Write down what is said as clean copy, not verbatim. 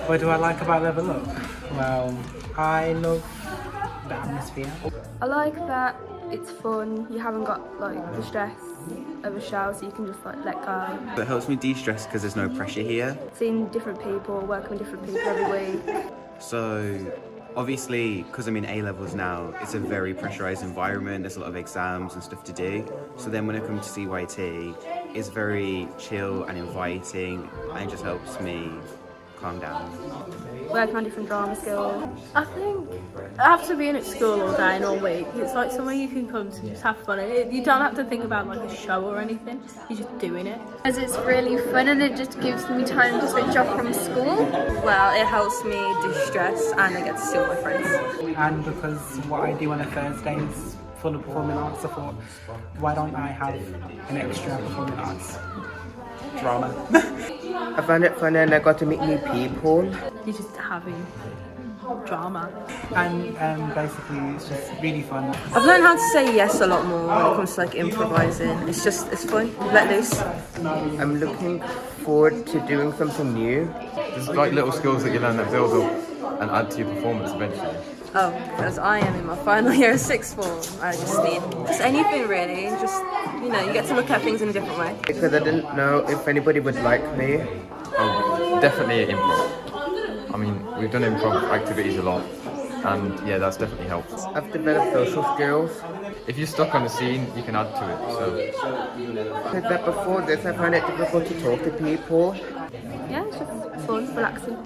What do I like about Level Up? Well, I love the atmosphere. I like that it's fun, you haven't got like the stress of a show, so you can just like let go. It helps me de-stress because there's no pressure here. Seeing different people, working with different people every week. So obviously, because I'm in A-levels now, it's a very pressurised environment. There's a lot of exams and stuff to do. So then when I come to CYT, it's very chill and inviting, and it just helps me calm down. Working on different drama skills. I think after being at school all day and all week, it's like somewhere you can come to just have fun. You don't have to think about like a show or anything, you're just doing it. As it's really fun and it just gives me time to switch off from school. Well, it helps me de-stress and I get to see all my friends. And because what I do on a Thursday is full of performing arts, I thought, why don't I have an extra performing arts drama? I found it fun and I got to meet new people. You're just having drama. And basically it's just really fun. I've learned how to say yes a lot more when it comes to like improvising. It's fun, let loose. I'm looking forward to doing something new. There's like little skills that you learn that build up and add to your performance eventually. Oh, because I am in my final year of sixth form. I just need anything really. Just, you know, you get to look at things in a different way. Because I didn't know if anybody would like me. Oh, definitely improv. I mean, we've done improv activities a lot, and yeah, that's definitely helped. I've developed social skills. If you're stuck on the scene, you can add to it. So, Because that before this, I found it difficult to talk to people. Yeah, it's just fun, relaxing.